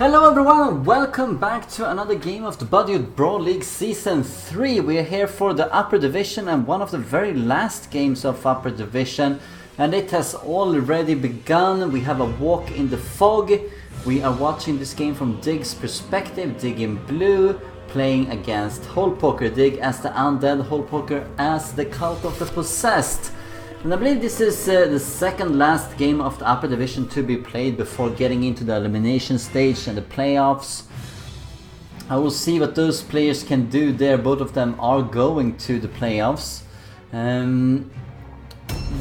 Hello everyone, welcome back to another game of the Budget Brawl League Season 3. We are here for the Upper Division and one of the very last games of Upper Division. And it has already begun. We have a walk in the fog. We are watching this game from Dig's perspective. Dig in blue, playing against Hole Poker. Dig as the undead, Hole Poker as the cult of the possessed. And I believe this is the second last game of the Upper Division to be played before getting into the elimination stage and the playoffs. I will see what those players can do there. Both of them are going to the playoffs.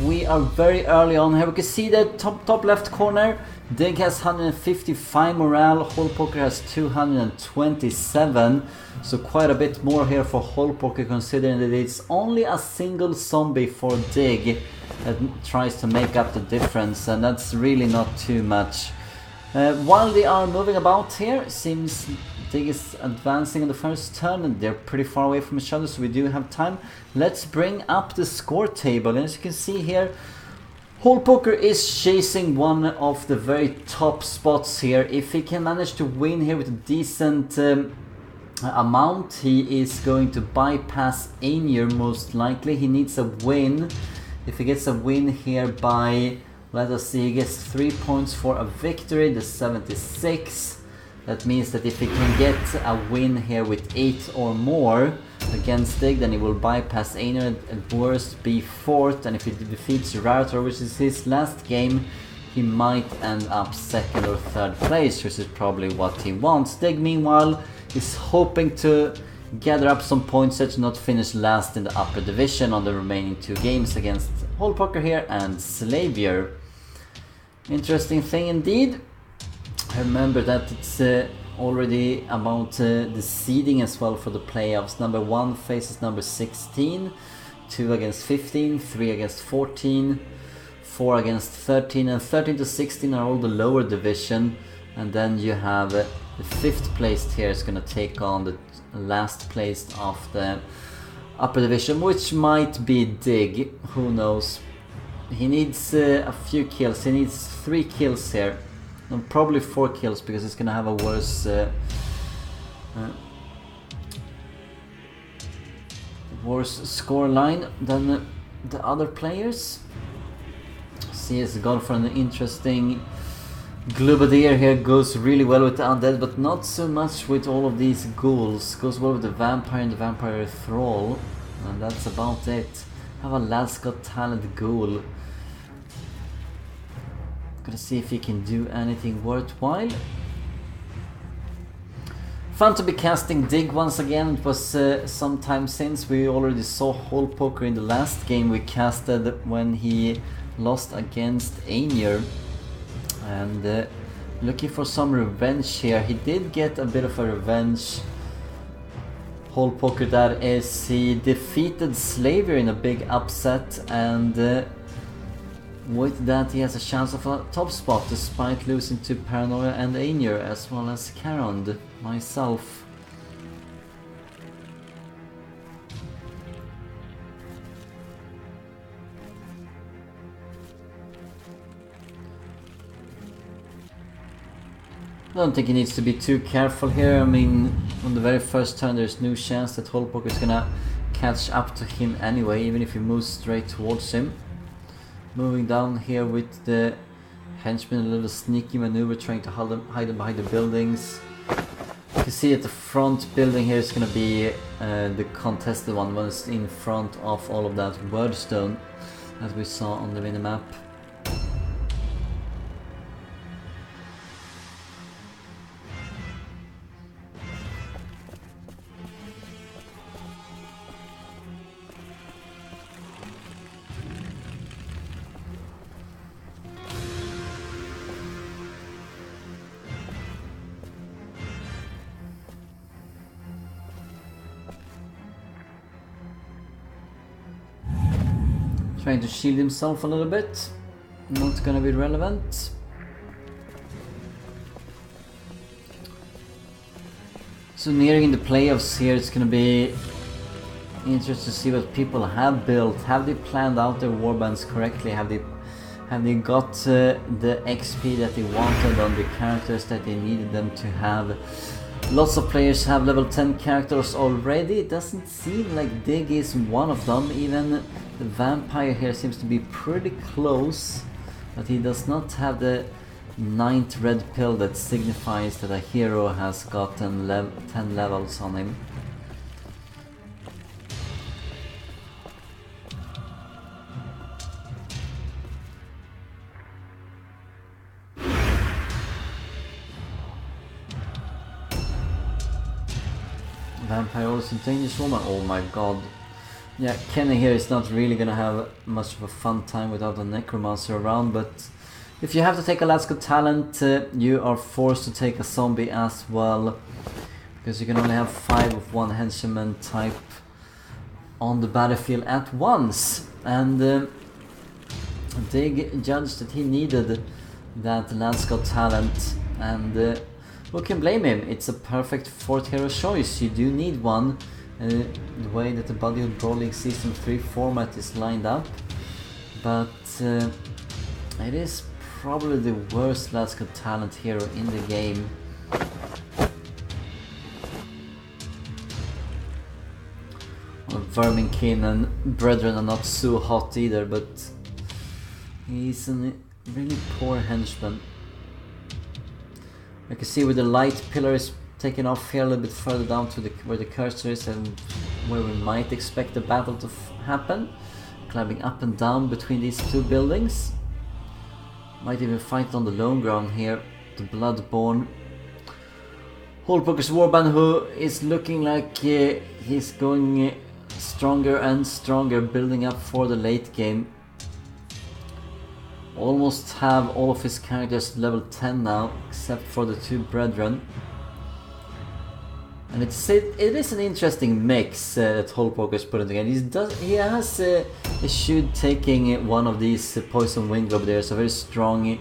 We are very early on here. We can see that top left corner. Dig has 155 morale, Hole Poker has 227. So quite a bit more here for Hole Poker, considering that it's only a single zombie for Dig that tries to make up the difference, and that's really not too much. While they are moving about here, seems Dig is advancing in the first turn and they're pretty far away from each other, so we do have time. Let's bring up the score table, and as you can see here, Hole Poker is chasing one of the very top spots here. If he can manage to win here with a decent amount, he is going to bypass Ainir most likely. He needs a win. If he gets a win here by, let us see, he gets 3 points for a victory, the 76. That means that if he can get a win here with 8 or more against Dig, then he will bypass Ainir, at worst be 4th, and if he defeats Rarator, which is his last game, he might end up 2nd or 3rd place, which is probably what he wants. Dig, meanwhile, is hoping to gather up some points to not finish last in the Upper Division on the remaining 2 games against Hole Poker here and Slavier. Interesting thing indeed. Remember that it's already about the seeding as well for the playoffs. Number 1 faces number 16, 2 against 15, 3 against 14, 4 against 13, and 13 to 16 are all the lower division. And then you have the 5th placed here is going to take on the last placed of the Upper Division, which might be Dig, who knows. He needs a few kills, he needs 3 kills here. And probably 4 kills, because he's gonna have a worse score line than the other players. See, he's gone for an interesting Glubadier here, goes really well with the undead, but not so much with all of these ghouls. Goes well with the vampire and the vampire thrall, and that's about it. Have a Lascott talent ghoul. Gonna see if he can do anything worthwhile. Fun to be casting Dig once again. It was some time since. We already saw Hole Poker in the last game we casted when he lost against Ainir. And looking for some revenge here. He did get a bit of a revenge. Hole Poker, that is. He defeated Slavier in a big upset, and with that he has a chance of a top spot despite losing to Paranoia and Ainir, as well as Karond, myself. I don't think he needs to be too careful here. I mean, on the very first turn there's no chance that Hole Poker is gonna catch up to him anyway, even if he moves straight towards him. Moving down here with the henchman, a little sneaky maneuver, trying to hide them behind the buildings. You can see at the front building here is going to be the contested one is in front of all of that wordstone that we saw on the minimap. Trying to shield himself a little bit. Not gonna be relevant. So nearing the playoffs here, it's gonna be interesting to see what people have built. Have they planned out their warbands correctly? Have and they got the XP that they wanted on the characters that they needed them to have. Lots of players have level 10 characters already. It doesn't seem like Dig is one of them. Even the vampire here seems to be pretty close, but he does not have the 9th red pill that signifies that a hero has gotten 10 levels on him. Vampire also dangerous woman. Oh my god. Yeah, Kenny here is not really gonna have much of a fun time without a necromancer around, but if you have to take a Let's Go talent, you are forced to take a zombie as well, because you can only have 5 of one henchman type on the battlefield at once. And Dig judged that he needed that Let's Go talent, and who can blame him? It's a perfect 4th hero choice. You do need one, the way that the Bodyhood Brawl League Season 3 format is lined up, but it is probably the worst Let's Go talent hero in the game. Well, Verminkin and Brethren are not so hot either, but he's a really poor henchman. You can see where the light pillar is taken off here a little bit further down to where the cursor is and where we might expect the battle to happen. Climbing up and down between these two buildings. Might even fight on the lone ground here. The Bloodborne. Holpoker's Warband, who is looking like he's going stronger and stronger, building up for the late game. Almost have all of his characters level 10 now, except for the 2 brethren. And it is an interesting mix that Holpoker's put together. He has eschewed taking one of these Poison Wind Grenadiers, a very strong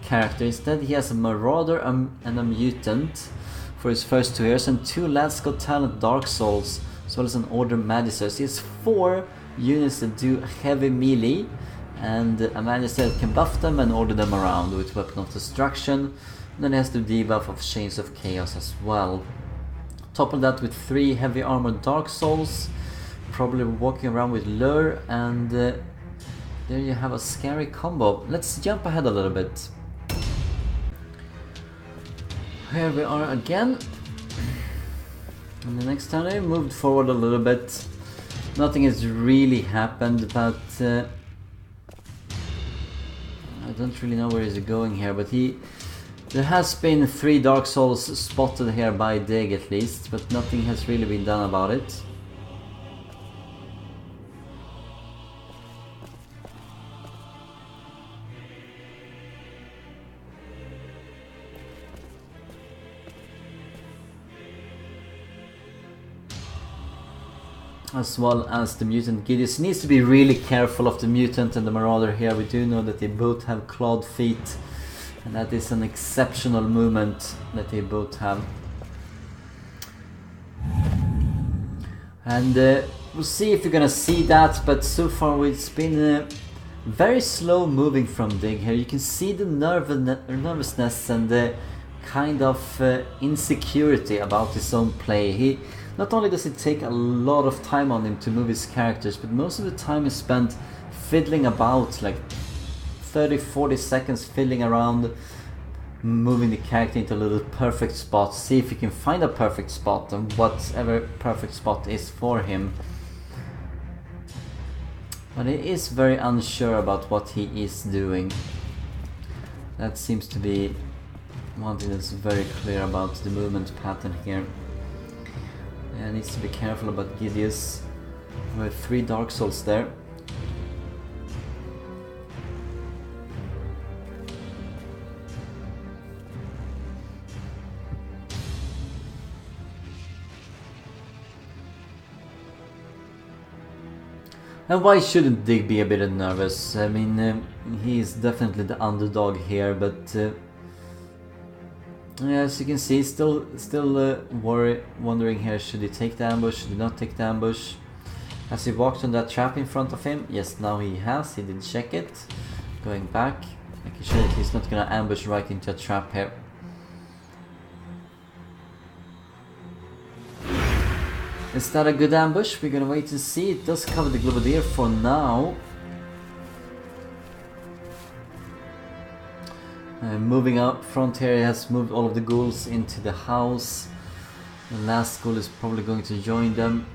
character. Instead he has a Marauder and a Mutant for his first 2 years, and 2 Let's Go talent Dark Souls, as well as an Order Magister. So he has 4 units that do heavy melee, and a Magister can buff them and order them around with Weapon of Destruction. And then he has the debuff of Chains of Chaos as well. Topple that with 3 heavy armored Dark Souls, probably walking around with Lure, and there you have a scary combo. Let's jump ahead a little bit. Here we are again. And the next time I moved forward a little bit. Nothing has really happened, but I don't really know where he's going here, but there has been 3 Dark Souls spotted here by Dig at least, but nothing has really been done about it. As well as the Mutant Gideon. Needs to be really careful of the Mutant and the Marauder here. We do know that they both have clawed feet, and that is an exceptional movement that they both have. And we'll see if you're gonna see that, but so far it's been very slow moving from Dig here. You can see the nervousness and the kind of insecurity about his own play. Not only does it take a lot of time on him to move his characters, but most of the time is spent fiddling about, like 30-40 seconds fiddling around, moving the character into a little perfect spot, see if he can find a perfect spot, and whatever perfect spot is for him. But he is very unsure about what he is doing. That seems to be one thing that's very clear about the movement pattern here. Yeah, needs to be careful about Gideus. We have 3 Dark Souls there. And why shouldn't Dig be a bit nervous? I mean, he's definitely the underdog here, but yeah, as you can see, still wondering here, should he take the ambush, should he not take the ambush? Has he walked on that trap in front of him? Yes, now he has, he did check it. Going back, making sure that he's not gonna ambush right into a trap here. Is that a good ambush? We're gonna wait and see. It does cover the Globadier for now. Moving up front here, he has moved all of the ghouls into the house. The last ghoul is probably going to join them,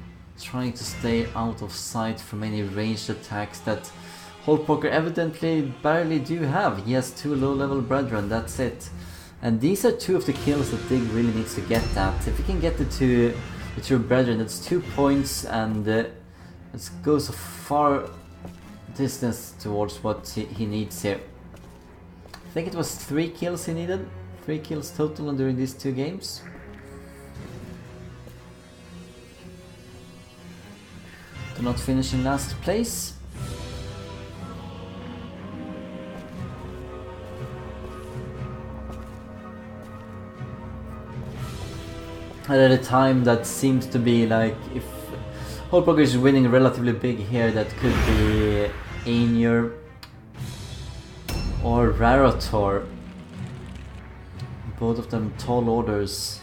trying to stay out of sight from any ranged attacks that Holpoker evidently barely do have. He has 2 low-level brethren, that's it. And these are 2 of the kills that Dig really needs to get at. If he can get the two brethren, that's 2 points, and it goes a far distance towards what he needs here. I think it was 3 kills he needed. 3 kills total during these 2 games. Do not finish in last place. And at a time that seems to be like, if Holpoker is winning relatively big here, that could be Ainur or Rarator. Both of them tall orders.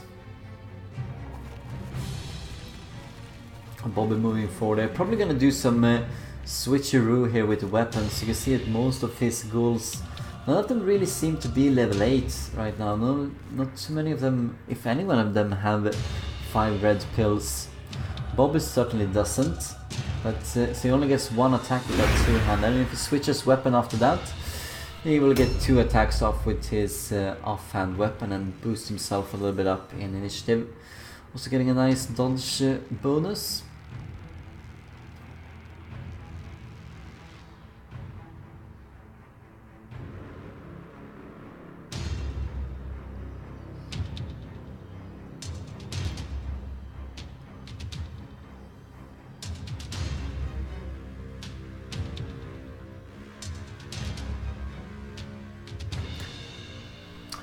Bobby moving forward. They're probably gonna do some switcheroo here with the weapons. You can see that most of his ghouls, none of them really seem to be level 8 right now. No, not too many of them, if any one of them, have 5 red pills. Bobby certainly doesn't, but so he only gets 1 attack with that 2-hand, and if he switches weapon after that, he will get 2 attacks off with his offhand weapon and boost himself a little bit up in initiative. Also getting a nice dodge bonus.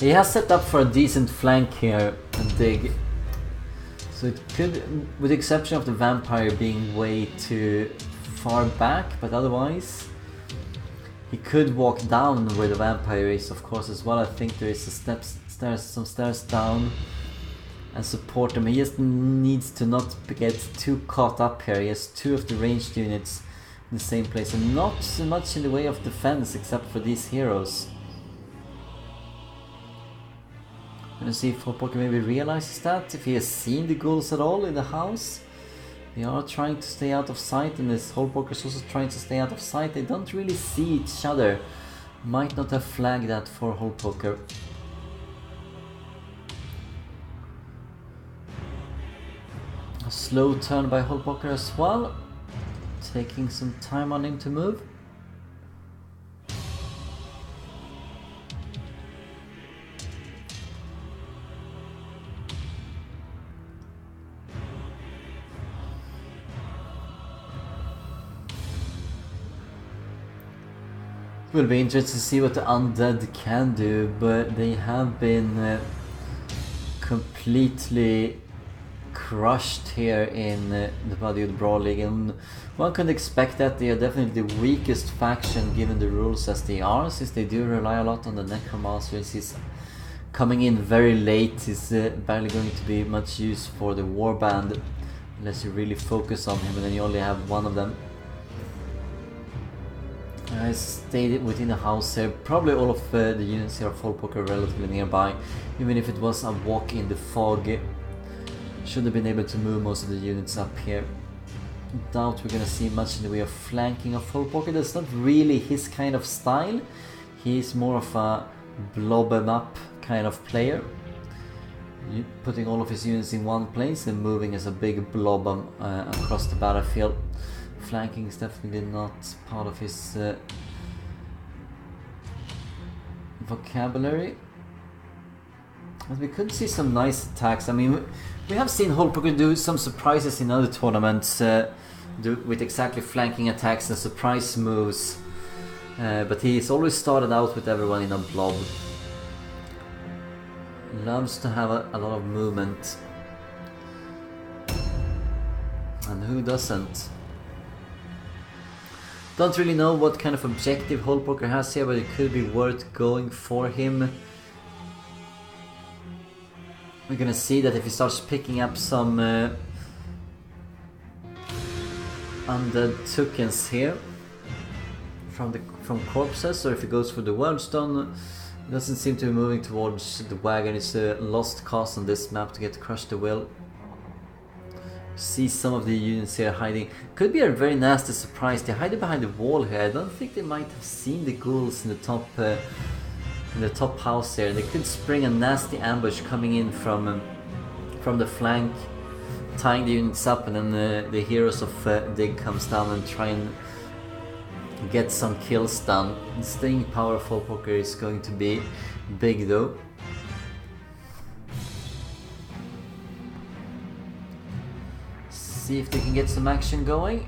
He has set up for a decent flank here and Dig. So it could, with the exception of the vampire being way too far back, but otherwise he could walk down where the vampire is, of course, as well. I think there is some stairs down and support him. He just needs to not get too caught up here. He has 2 of the ranged units in the same place and not so much in the way of defense except for these heroes. Gonna see if Holpoker maybe realizes that, if he has seen the ghouls at all in the house. They are trying to stay out of sight, and this Holpoker is also trying to stay out of sight. They don't really see each other. Might not have flagged that for Holpoker. A slow turn by Holpoker as well, taking some time on him to move. It will be interesting to see what the undead can do, but they have been completely crushed here in the Bodywood Brawl League, and one could expect that. They are definitely the weakest faction given the rules as they are, since they do rely a lot on the Necromancer. He's coming in very late, he's barely going to be much use for the Warband unless you really focus on him, and then you only have 1 of them. I stayed within the house here. Probably all of the units here of Holpoker are relatively nearby. Even if it was a walk in the fog, should have been able to move most of the units up here. Doubt we're gonna see much in the way of flanking of Holpoker. That's not really his kind of style. He's more of a blob 'em up kind of player, putting all of his units in one place and moving as a big blob across the battlefield. Flanking is definitely not part of his vocabulary. But we could see some nice attacks. I mean, we have seen Holpoker do some surprises in other tournaments with exactly flanking attacks and surprise moves. But he's always started out with everyone in a blob. Loves to have a lot of movement. And who doesn't? Don't really know what kind of objective Hullpoker has here, but it could be worth going for him. We're gonna see that if he starts picking up some undead tokens here from corpses, or if he goes for the Wordstone, it doesn't seem to be moving towards the wagon. It's a lost cause on this map to get Crush the Will. See some of the units here hiding. Could be a very nasty surprise. They're hiding behind the wall here. I don't think they might have seen the ghouls in the top house here. They could spring a nasty ambush coming in from the flank, tying the units up, and then the heroes of Dig comes down and try and get some kills done. The staying power of Hullpoker is going to be big though. See if they can get some action going.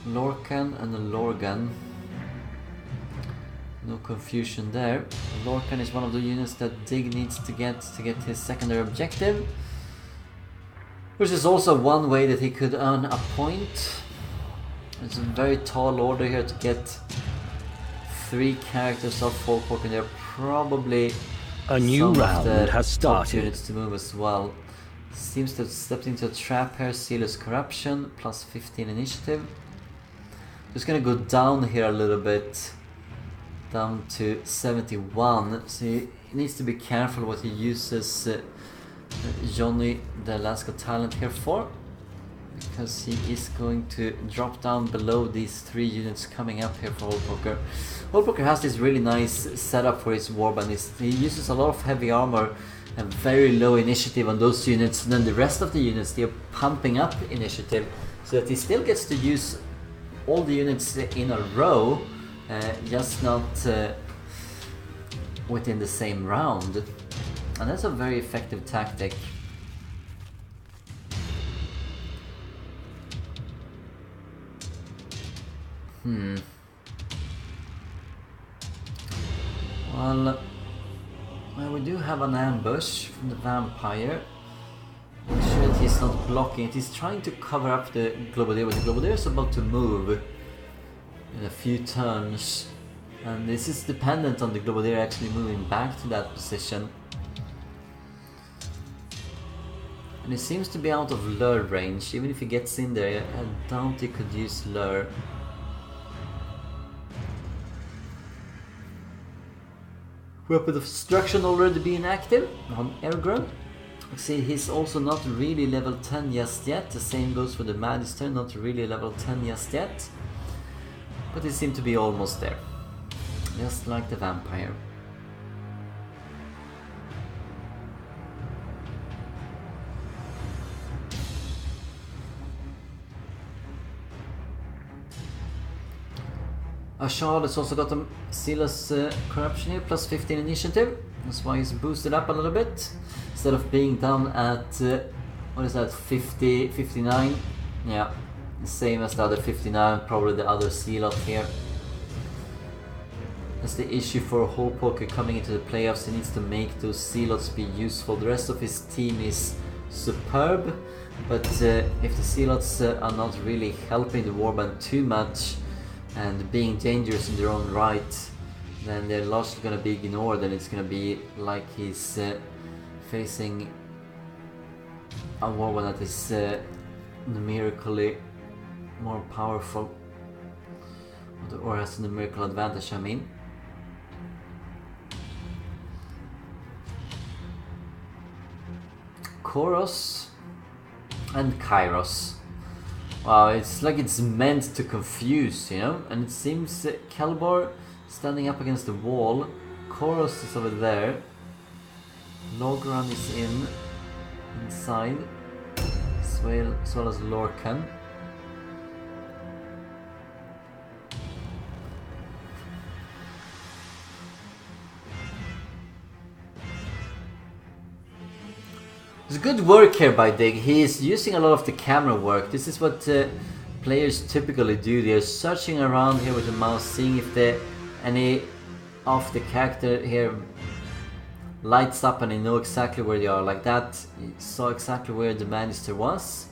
Lorcan and a Lorgan. No confusion there. Lorcan is one of the units that Dig needs to get his secondary objective, which is also one way that he could earn a point. It's a very tall order here to get 3 characters of Hullpoker, and they're probably a new round has started. Units to move as well. Seems to have stepped into a trap here. Sealer's Corruption, plus 15 initiative. Just gonna go down here a little bit, down to 71. So he needs to be careful what he uses Johnny the Alaska talent here for, because he is going to drop down below these 3 units coming up here for Hullpoker. Hullpoker has this really nice setup for his warband. He uses a lot of heavy armor and very low initiative on those units, and then the rest of the units, they're pumping up initiative so that he still gets to use all the units in a row, just not within the same round. And that's a very effective tactic. Well, we do have an ambush from the vampire. Make sure that he's not blocking it. He's trying to cover up the Globadier, but the Globadier is about to move in a few turns. And this is dependent on the Globadier actually moving back to that position. And he seems to be out of lure range. Even if he gets in there, I doubt he could use lure. Weapon of Destruction already being active on Ergrum. See, he's also not really level 10 just yet. The same goes for the Magister, not really level 10 just yet. But he seems to be almost there. Just like the Vampire. Ashard has also got a Sealer's Corruption here, plus 15 initiative. That's why he's boosted up a little bit. Instead of being down at, what is that, 50, 59? Yeah, the same as the other 59, probably the other Sealot here. That's the issue for Hullpoker coming into the playoffs. He needs to make those Sealots be useful. The rest of his team is superb, but if the Sealots are not really helping the warband too much, and being dangerous in their own right, then they're largely going to be ignored, and it's going to be like he's facing a warband that is numerically more powerful, or has a numerical advantage, I mean. Koros and Kairos. Wow, it's like it's meant to confuse, you know? And it seems Kelbor standing up against the wall. Koros is over there. Logran is inside, as well as Lorcan. It's good work here by Dig. He is using a lot of the camera work. This is what players typically do. They're searching around here with the mouse, seeing if any of the character here lights up and they know exactly where they are. Like that, you saw exactly where the Magister was.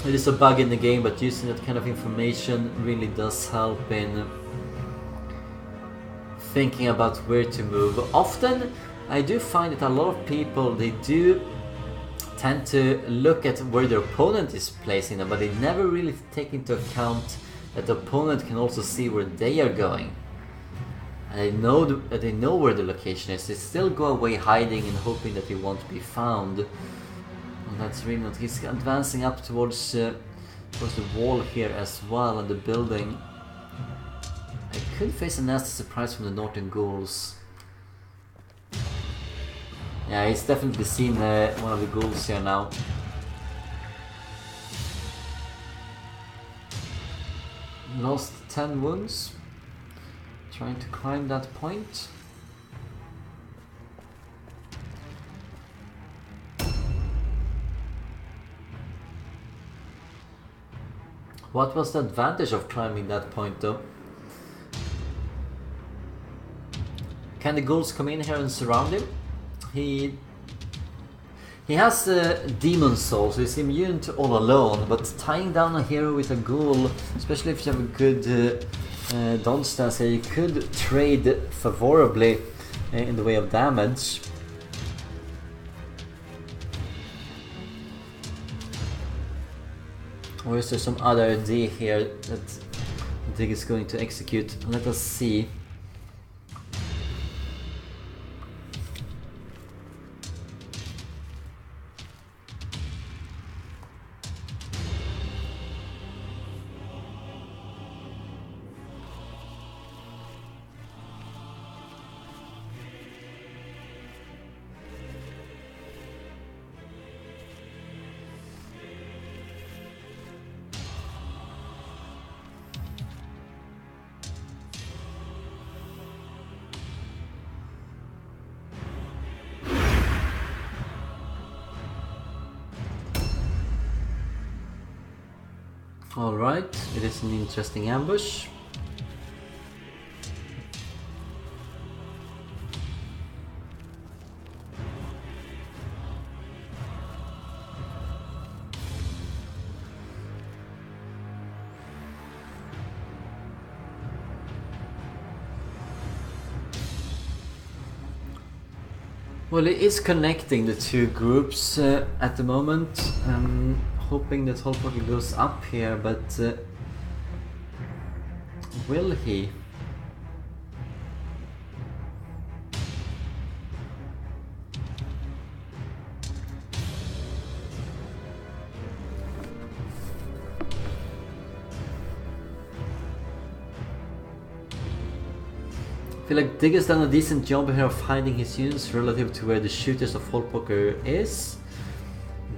It is a bug in the game, but using that kind of information really does help in thinking about where to move. Often I do find that a lot of people, they do tend to look at where their opponent is placing them, but they never really take into account that the opponent can also see where they are going. And they know where the location is. They still go away hiding and hoping that they won't be found. And that's really not. He's advancing up towards the wall here as well, and the building. I could face a nasty surprise from the Northern Ghouls. Yeah, he's definitely seen one of the ghouls here now. Lost 10 wounds. Trying to climb that point. What was the advantage of climbing that point though? Can the ghouls come in here and surround him? He has demon soul, so he's immune to all alone, but tying down a hero with a ghoul, especially if you have a good dodge stance here, you could trade favorably in the way of damage. Or is there some other idea here that Dig is going to execute? Let us see. Alright, it is an interesting ambush. Well, it is connecting the two groups at the moment. Hoping that Holpoker goes up here, but will he? I feel like Dig has done a decent job here of hiding his units relative to where the shooters of Holpoker is.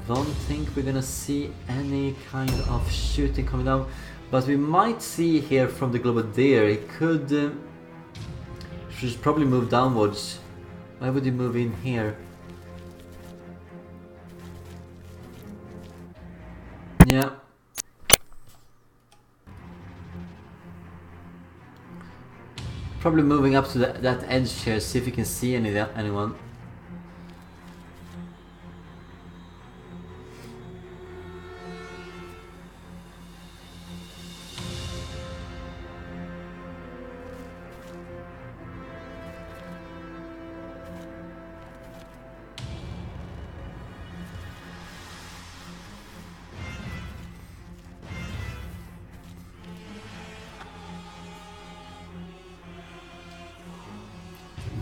Don't think we're gonna see any kind of shooting coming down, but we might see here from the Globadier. He could should probably move downwards. Why would he move in here? Yeah. Probably moving up to that edge here, see if you can see anyone.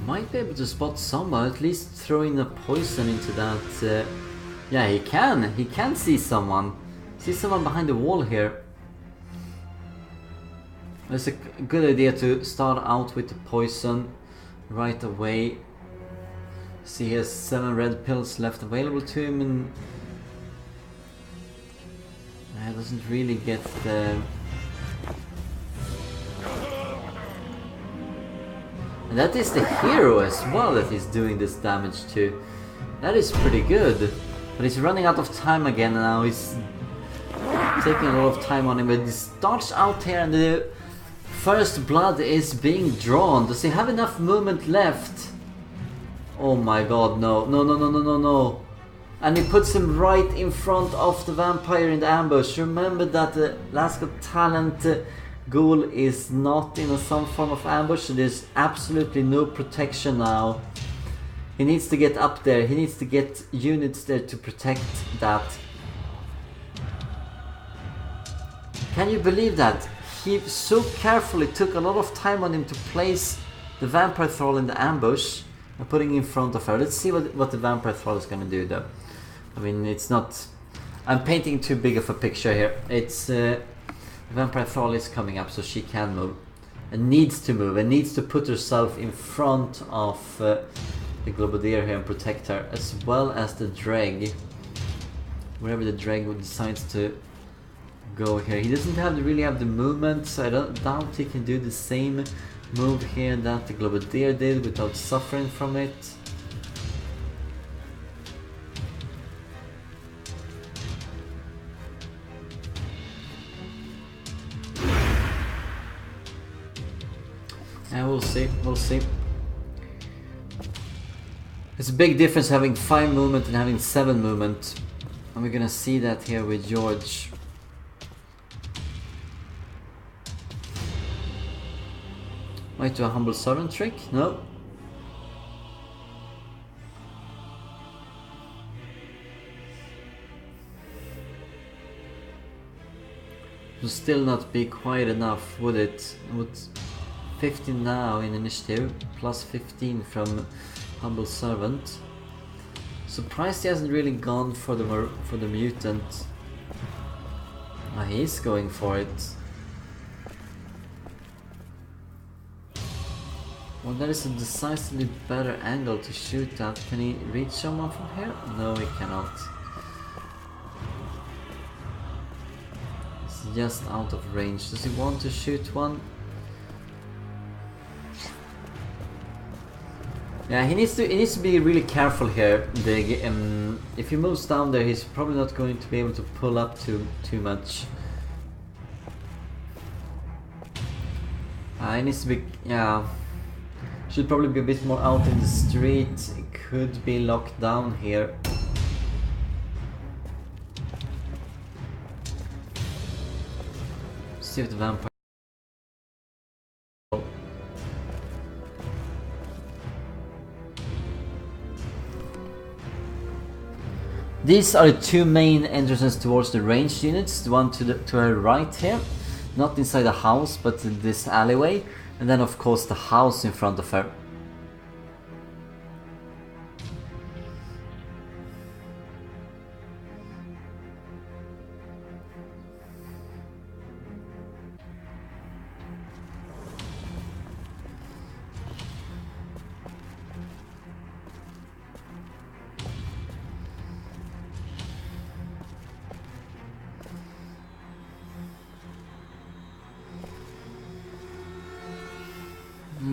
Might be able to spot someone, at least throwing a poison into that. Yeah, he can see someone. See someone behind the wall here. It's a good idea to start out with the poison right away. See, he has 7 red pills left available to him, and he doesn't really get the... And that is the hero as well that he's doing this damage to. That is pretty good. But he's running out of time again now. He's taking a lot of time on him. But he starts out here and the first blood is being drawn. Does he have enough movement left? Oh my god, no. No, no, no, no, no, no. And he puts him right in front of the vampire in the ambush. Remember that the Last Got Talent ghoul is not in some form of ambush, so there's absolutely no protection now. He needs to get up there, he needs to get units there to protect that. Can you believe that? He so carefully took a lot of time on him to place the vampire thrall in the ambush and putting in front of her. Let's see what the vampire thrall is gonna do though. I mean, it's not... I'm painting too big of a picture here. It's... the vampire thrall is coming up, so she can move. And needs to move, and needs to put herself in front of the Globadier here and protect her. As well as the Dreg. Wherever the Dreg decides to go here. He doesn't really have the movement, so I doubt he can do the same move here that the Globadier did without suffering from it. Yeah, we'll see, we'll see. It's a big difference having 5 movement and having 7 movement. And we're gonna see that here with George. Might do a humble servant trick? No. Would still not be quite enough, would it? Would 15 now in initiative, plus 15 from humble servant. Surprised he hasn't really gone for the mutant. Ah, he is going for it. Well, that is a decisively better angle to shoot at. Can he reach someone from here? No, he cannot. It's just out of range. Does he want to shoot one? Yeah, he needs to be really careful here. If he moves down there, he's probably not going to be able to pull up too much. He needs to be, yeah. Should probably be a bit more out in the street. It could be locked down here. See if the vampire. These are the 2 main entrances towards the ranged units. The one to her right here, not inside the house, but in this alleyway. And then of course the house in front of her.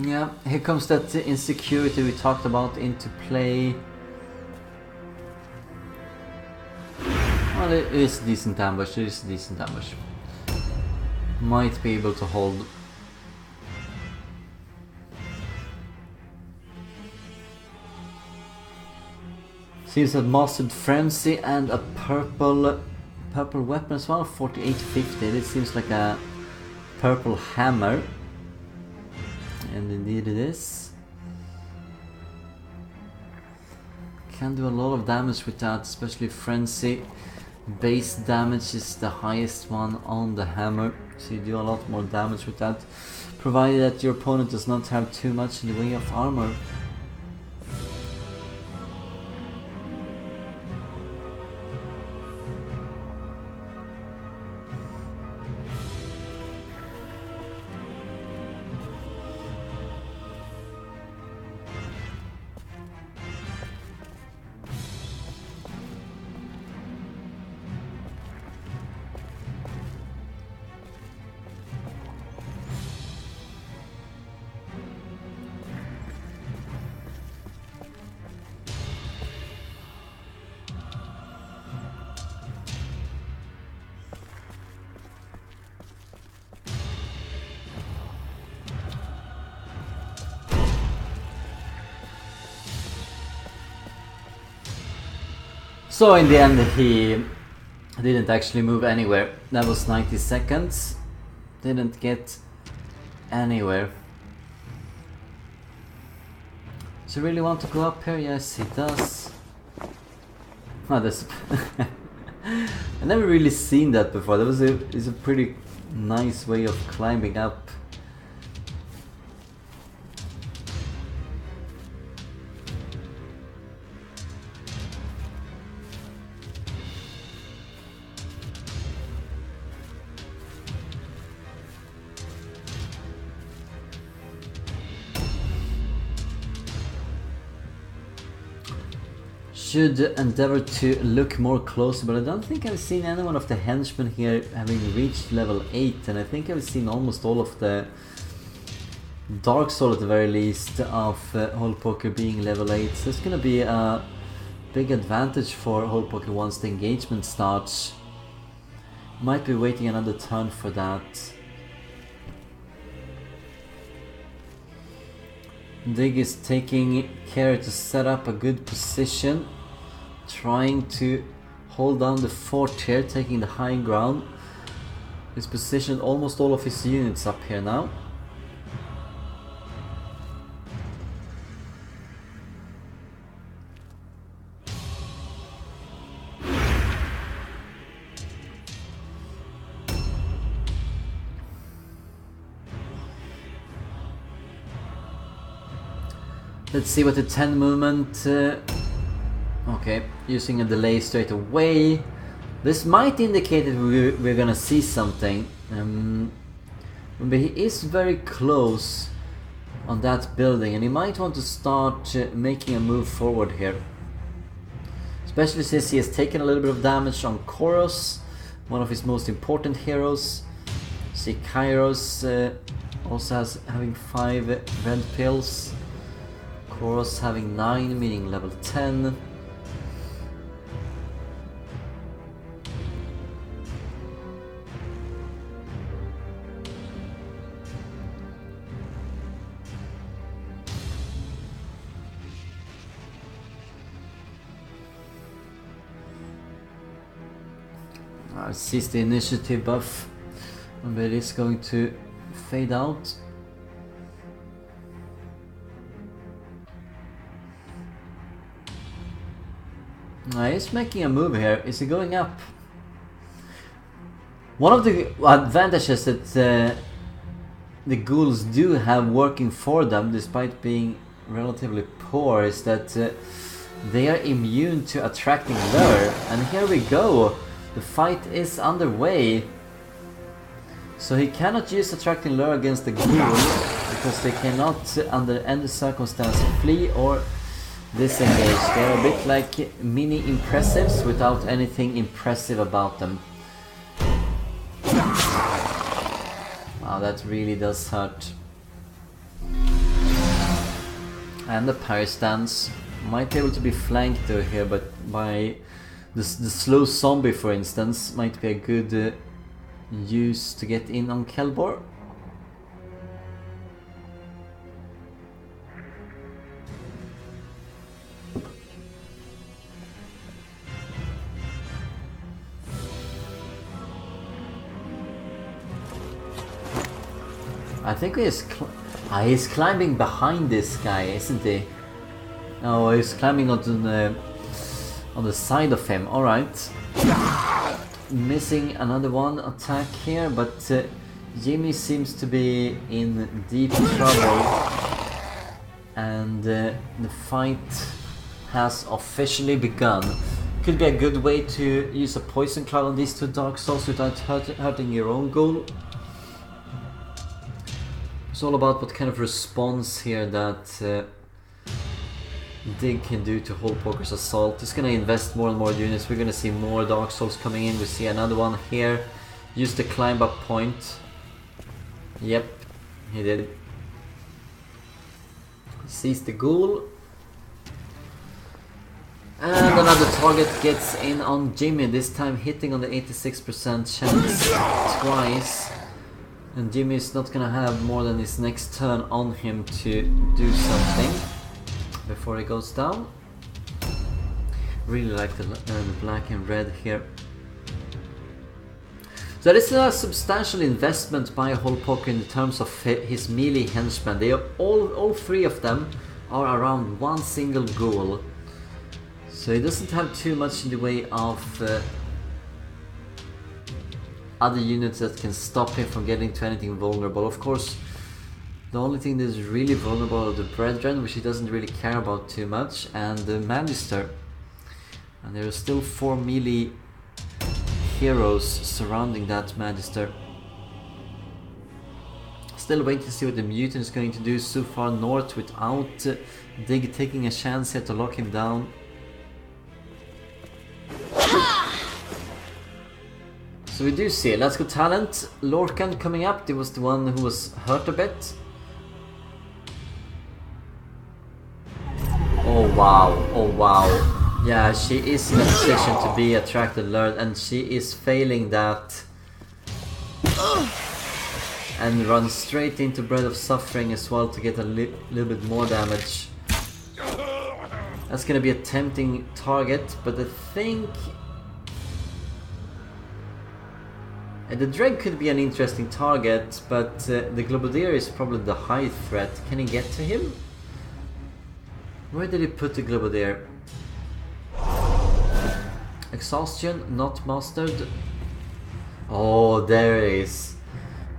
Yeah, here comes that insecurity we talked about into play. Well, it is a decent ambush, it is a decent ambush. Might be able to hold. Seems that Mastered Frenzy and a purple weapon as well, 4850. This seems like a purple hammer. And indeed it is. Can do a lot of damage with that, especially Frenzy. Base damage is the highest one on the hammer, so you do a lot more damage with that, provided that your opponent does not have too much in the way of armor. So in the end he didn't actually move anywhere. That was 90 seconds. Didn't get anywhere. Does he really want to go up here? Yes, he does. Oh, this I never really seen that before. That was is a pretty nice way of climbing up. Should endeavor to look more closely, but I don't think I've seen anyone of the henchmen here having reached level 8, and I think I've seen almost all of the Dark Soul at the very least of Hole Poker being level 8, so it's gonna be a big advantage for Hole Poker once the engagement starts. Might be waiting another turn for that. Dig is taking care to set up a good position, trying to hold down the fort here, taking the high ground. He's positioned almost all of his units up here now. Let's see what the 10 movement... okay, using a delay straight away. This might indicate that we're gonna see something. But he is very close on that building, and he might want to start making a move forward here. Especially since he has taken a little bit of damage on Koros, one of his most important heroes. See, Kairos also having 5 red pills. Koros having 9, meaning level 10. Sees the initiative buff, but it is going to fade out. He's making a move here. Is he going up? One of the advantages that the ghouls do have working for them, despite being relatively poor, is that they are immune to attracting lure. And here we go. The fight is underway. So he cannot use attracting lure against the ghouls because they cannot under any circumstance flee or disengage. They're a bit like mini impressives without anything impressive about them. Wow, that really does hurt. And the parry stance might be able to be flanked through here, but by the slow zombie, for instance, might be a good use to get in on Kelbor. I think he's climbing behind this guy, isn't he? Oh, he's climbing on the side of him. All right. Missing another one attack here, but Jimmy seems to be in deep trouble, and the fight has officially begun. Could be a good way to use a poison cloud on these two Dark Souls without hurting your own goal. It's all about what kind of response here that Dig can do to Hole Poker's assault. He's gonna invest more and more units. We're gonna see more Dark Souls coming in. We see another one here. Use the climb up point. Yep, he did. He sees the ghoul. And another target gets in on Jimmy, this time hitting on the 86% chance twice. And Jimmy is not gonna have more than his next turn on him to do something before he goes down. Really like the black and red here. So this is a substantial investment by Holpoker in terms of his melee henchmen. They are all three of them are around one single goal. So he doesn't have too much in the way of other units that can stop him from getting to anything vulnerable. Of course, the only thing that is really vulnerable are the Brethren, which he doesn't really care about too much, and the Magister. And there are still 4 melee heroes surrounding that Magister. Still waiting to see what the mutant is going to do so far north without Dig taking a chance here to lock him down. So we do see Let's Go Talent. Lorcan coming up, there was the one who was hurt a bit. Oh wow, oh wow. Yeah, she is in a position to be attracted learned, and she is failing that. And runs straight into Bread of Suffering as well to get a little bit more damage. That's gonna be a tempting target, but I think the Dreg could be an interesting target, but the Globadier is probably the high threat. Can he get to him? Where did he put the Globadier? Exhaustion, not mastered. Oh, there it is.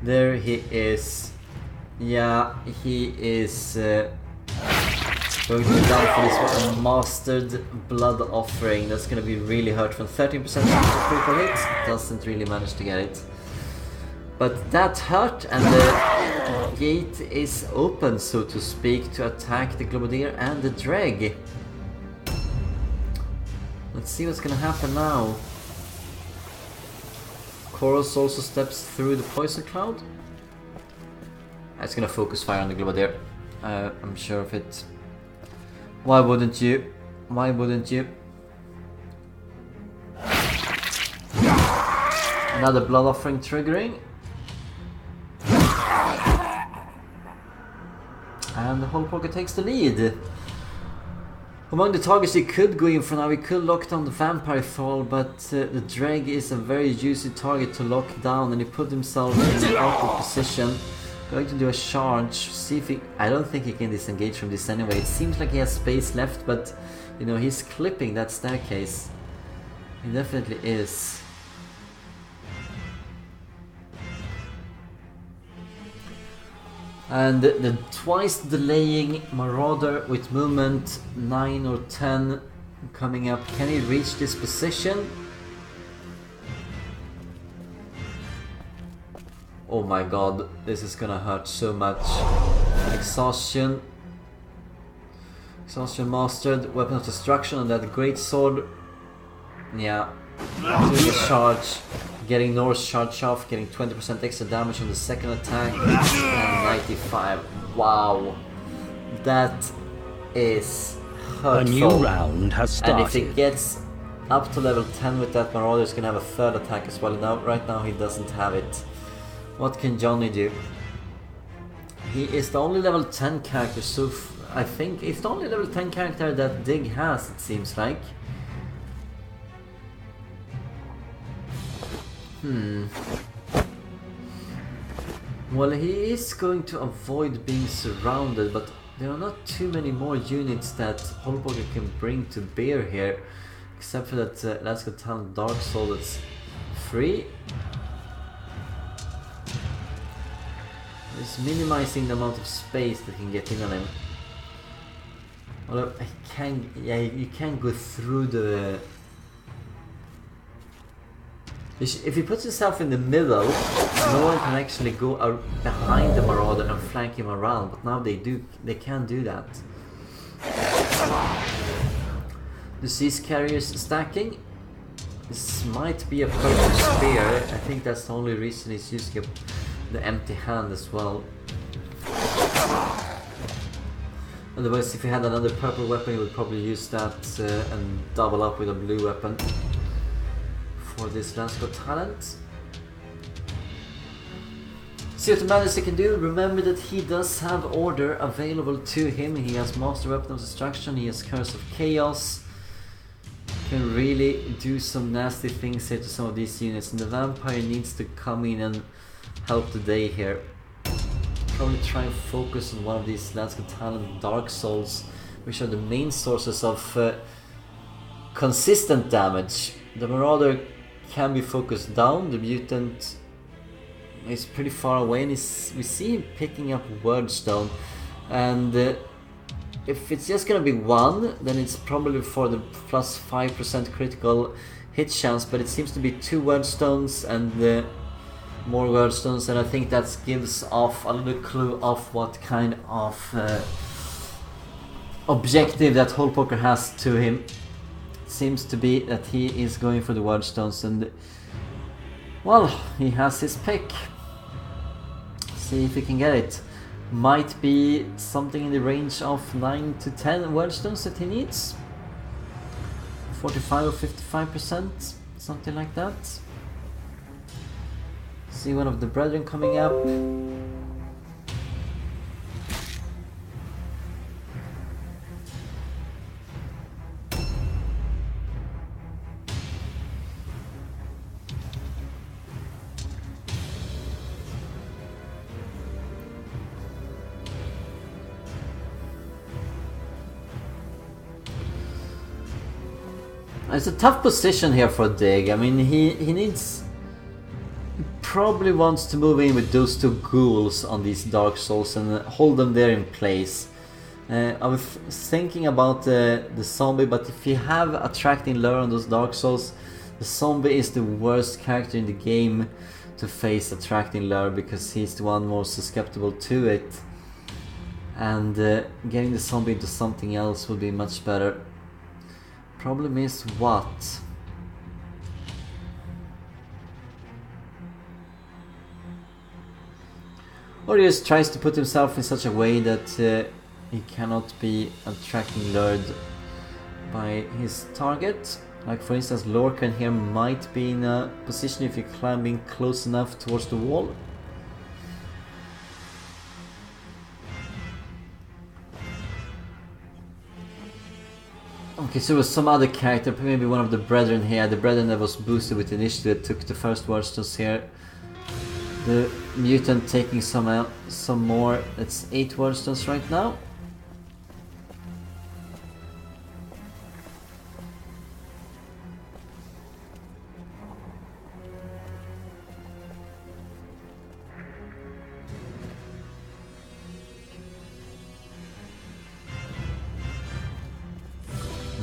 There he is. Yeah, he is going to be down for this one. Mastered Blood Offering. That's going to be really hurtful. 13% chance of critical hit. Doesn't really manage to get it. But that hurt, and the gate is open, so to speak, to attack the Globadier and the Dreg. Let's see what's gonna happen now. Chorus also steps through the poison cloud. It's gonna focus fire on the Globadier. I'm sure of it. Why wouldn't you? Why wouldn't you? Another Blood Offering triggering. And the Holpoker takes the lead. Among the targets he could go in for now, he could lock down the Vampire Fall, but the Dreg is a very juicy target to lock down, and he put himself in an awkward position. Going to do a charge, see if he... I don't think he can disengage from this anyway. It seems like he has space left, but you know, he's clipping that staircase. He definitely is. And the twice delaying Marauder with movement 9 or 10 coming up. Can he reach this position? Oh my god, this is gonna hurt so much. Exhaustion. Exhaustion mastered. Weapon of Destruction on that great sword. Yeah. Doing a charge. Getting Norse charge off, getting 20% extra damage on the second attack, and 95. Wow, that is hurtful. A new round has started. And if he gets up to level 10 with that Marauder, he's gonna have a third attack as well. Now, right now he doesn't have it. What can Johnny do? He is the only level 10 character, so I think it's the only level 10 character that Dig has, it seems like. Well, he is going to avoid being surrounded, but there are not too many more units that Holpoker can bring to bear here, except for that Let's Go Talent Dark Soul that's free. It's minimizing the amount of space that can get in on him. Although I can, yeah, you can go through the. If he puts himself in the middle, no one can actually go behind the Marauder and flank him around, but now they can do that. Disease Carriers stacking. This might be a purple spear. I think that's the only reason he's using the empty hand as well. Otherwise, if he had another purple weapon, he would probably use that and double up with a blue weapon. For this Let's Go Talent. See what the Magister can do. Remember that he does have Order available to him. He has Master Weapon of Destruction, he has Curse of Chaos. can really do some nasty things here to some of these units, and the vampire needs to come in and help the day here. Probably try and focus on one of these Landscape Talent Dark Souls, which are the main sources of consistent damage. The Marauder can be focused down, the Mutant is pretty far away, and we see him picking up Wordstone, and if it's just gonna be one, then it's probably for the plus 5% critical hit chance, but it seems to be 2 Wordstones and more Wordstones, and I think that gives off a little clue of what kind of objective that Hole Poker has to him. It seems to be that he is going for the Wordstones, and well, he has his pick. See if he can get it. Might be something in the range of 9 to 10 Wordstones that he needs. 45 or 55%, something like that. See one of the brethren coming up. It's a tough position here for Dig. I mean, he needs... He probably wants to move in with those 2 ghouls on these Dark Souls and hold them there in place. I was thinking about the zombie, but if you have Attracting Lure on those Dark Souls, the zombie is the worst character in the game to face Attracting Lure, because he's the one more susceptible to it. And getting the zombie into something else would be much better. Problem is what? Or he just tries to put himself in such a way that he cannot be attracting lured by his target. Like for instance, Lorcan here might be in a position if you're climbing close enough towards the wall. Okay, so it was some other character, maybe one of the brethren here, the brethren that was boosted with initiative that took the first Wordstones here. The mutant taking some more, that's 8 Wordstones right now.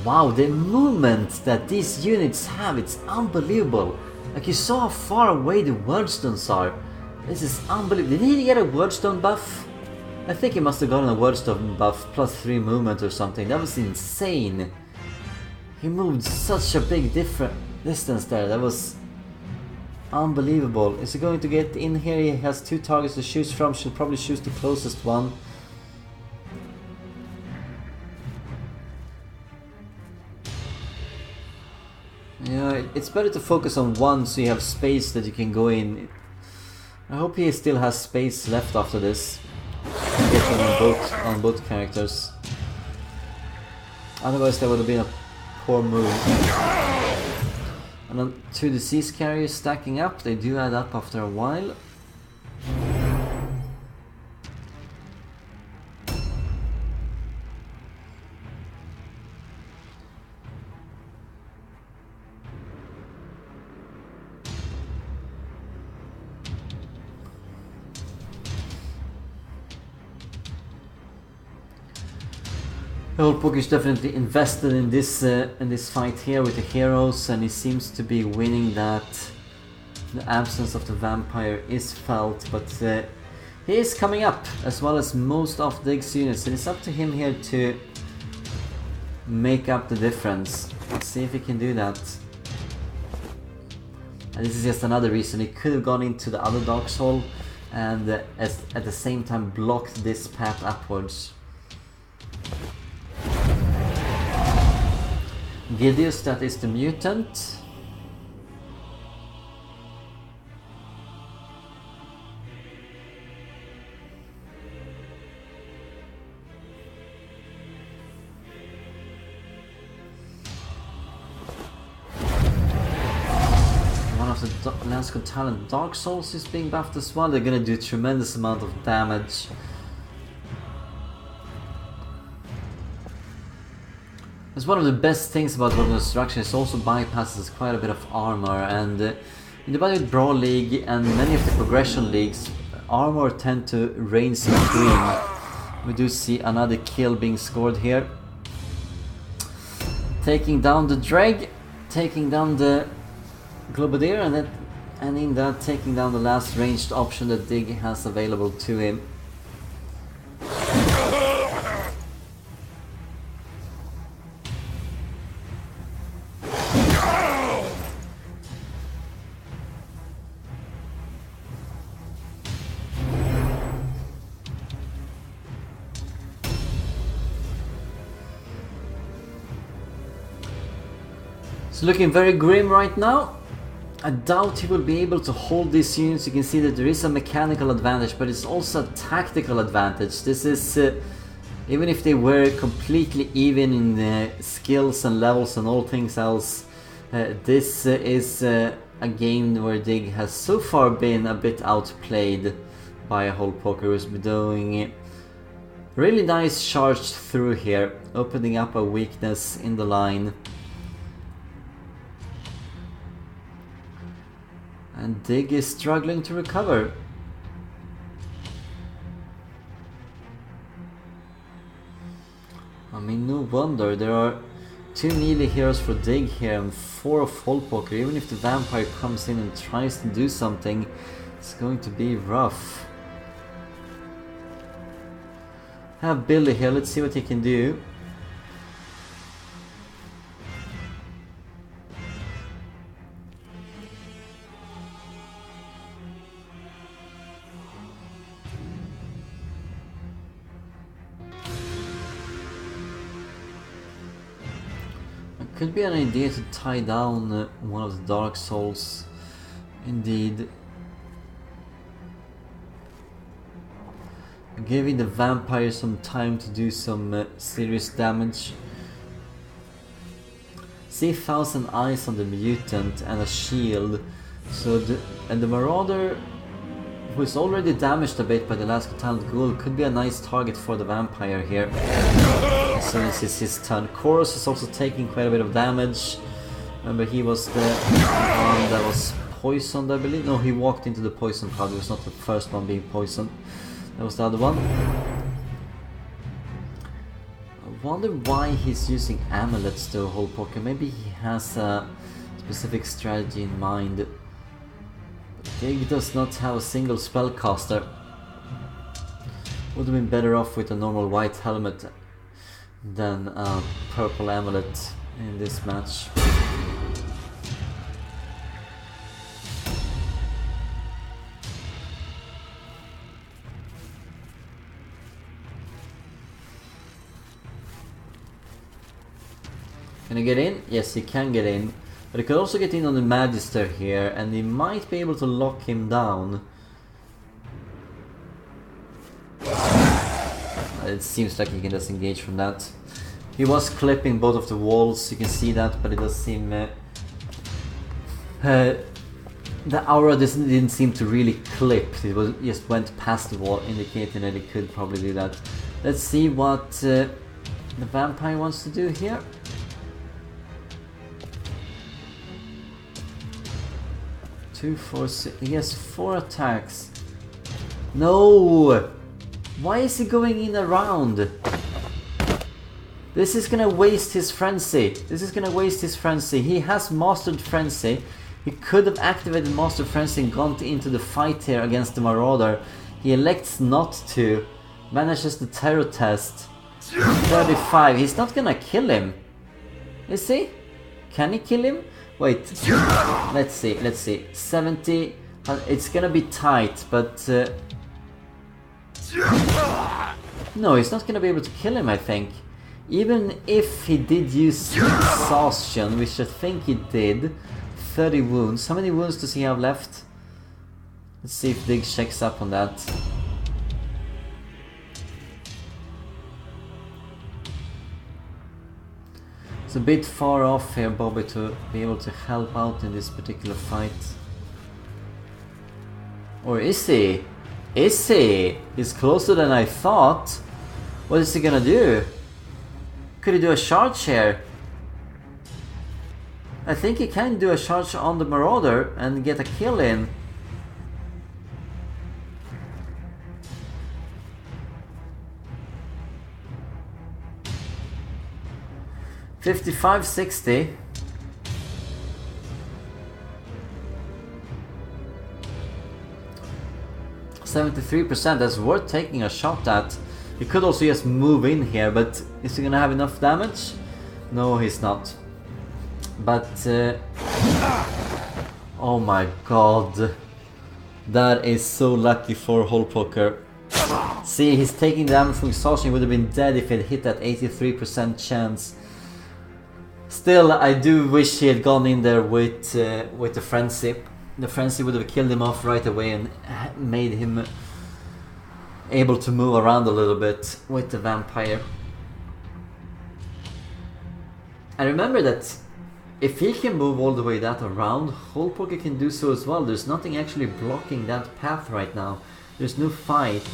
Wow, the movement that these units have, it's unbelievable. Like, you saw how far away the Wordstones are. This is unbelievable. Did he get a Wordstone buff? I think he must have gotten a Wordstone buff plus 3 movement or something. That was insane. He moved such a big distance there. That was unbelievable. Is he going to get in here? He has 2 targets to choose from. Should probably choose the closest one. Yeah, it's better to focus on one so you have space that you can go in. I hope he still has space left after this. Get on both characters. Otherwise that would have been a poor move. And then 2 disease carriers stacking up, they do add up after a while. Holpok is definitely invested in this fight here with the heroes, and he seems to be winning that. The absence of the vampire is felt, but he is coming up as well as most of Dig's units, and it's up to him here to make up the difference. Let's see if he can do that. And this is just another reason he could have gone into the other Dark Soul and at the same time blocked this path upwards. Gideus, that is the mutant. the Last Got Talent Dark Souls is being buffed as well. They're gonna do a tremendous amount of damage. It's one of the best things about World of Destruction. It also bypasses quite a bit of armor, and in the Battle Brawl League and many of the progression leagues, armor tend to reign supreme. We do see another kill being scored here. Taking down the Dreg, taking down the Globadier, and in that taking down the last ranged option that Dig has available to him. It's looking very grim right now. I doubt he will be able to hold these units. You can see that there is a mechanical advantage, but it's also a tactical advantage. This is, even if they were completely even in skills and levels and all things else, this is a game where Dig has so far been a bit outplayed by a whole poker, who's been doing really nice charge through here, opening up a weakness in the line. And Dig is struggling to recover. I mean, no wonder. There are 2 melee heroes for Dig here and 4 of Holpoker. Even if the vampire comes in and tries to do something, it's going to be rough. I have Billy here, let's see what he can do. Could be an idea to tie down one of the Dark Souls, indeed. Giving the vampire some time to do some serious damage. See 1,000 eyes on the mutant and a shield. So the Marauder, who is already damaged a bit by the Last Got Talent Ghoul, could be a nice target for the vampire here. As soon as it's his turn. Chorus is also taking quite a bit of damage. Remember, he was the one that was poisoned, I believe. No, he walked into the poison cloud. He was not the first one being poisoned. That was the other one. I wonder why he's using amulets though, whole poker. Maybe he has a specific strategy in mind. Dig does not have a single spellcaster. Would have been better off with a normal white helmet than a purple amulet in this match. Can he get in? Yes, he can get in. But he could also get in on the Magister here, and he might be able to lock him down. It seems like he can disengage from that. He was clipping both of the walls, you can see that, but it does seem... the aura didn't seem to really clip, it just went past the wall, indicating that it could probably do that. Let's see what the vampire wants to do here. He has 4 attacks. No! Why is he going in around? This is gonna waste his frenzy. He has mastered frenzy. He could have activated master frenzy and gone into the fight here against the Marauder. He elects not to. Manages the terror test. 35. He's not gonna kill him. Is he? Can he kill him? Wait, let's see, 70, it's gonna be tight, but no, he's not gonna be able to kill him, I think. Even if he did use exhaustion, which I think he did, 30 wounds. How many wounds does he have left? Let's see if Dig checks up on that. It's a bit far off here, Bobby, to be able to help out in this particular fight. Or is he? Is he? He's closer than I thought. What is he gonna do? Could he do a charge here? I think he can do a charge on the Marauder and get a kill in. $55.60. 73%, that's worth taking a shot at. He could also just move in here, but is he gonna have enough damage? No, he's not. But oh my god, that is so lucky for Hole Poker. See, he's taking damage from exhaustion. He would have been dead if it hit that 83% chance. Still, I do wish he had gone in there with the frenzy. The frenzy would have killed him off right away and made him able to move around a little bit with the vampire. I remember that if he can move all the way that around, Hole Poker can do so as well. There's nothing actually blocking that path right now. There's no fight.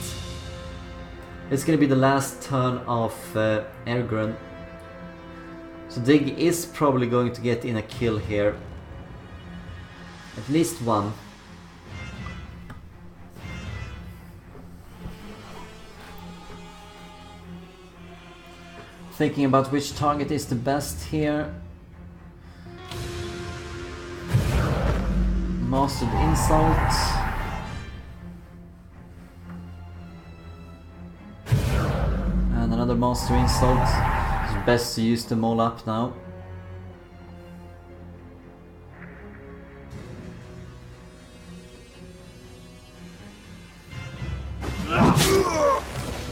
It's gonna be the last turn of Ergren. So Dig is probably going to get in a kill here. At least one. Thinking about which target is the best here. Mastered Insult. And another Master Insult. It's best to use them all up now.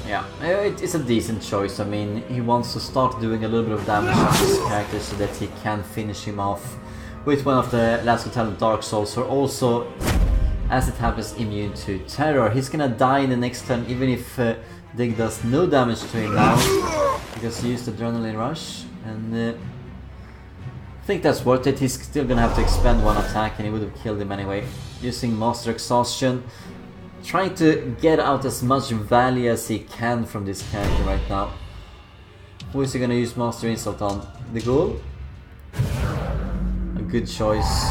Yeah, it's a decent choice. I mean, he wants to start doing a little bit of damage on this character so that he can finish him off with one of the Last Hotel Dark Souls, or also, as it happens, immune to terror. He's gonna die in the next turn even if Dig does no damage to him now, because he used Adrenaline Rush, and I think that's worth it. He's still gonna have to expend one attack and he would have killed him anyway. Using Master Exhaustion, trying to get out as much value as he can from this character right now. Who is he gonna use Master Insult on? The Ghoul? A good choice.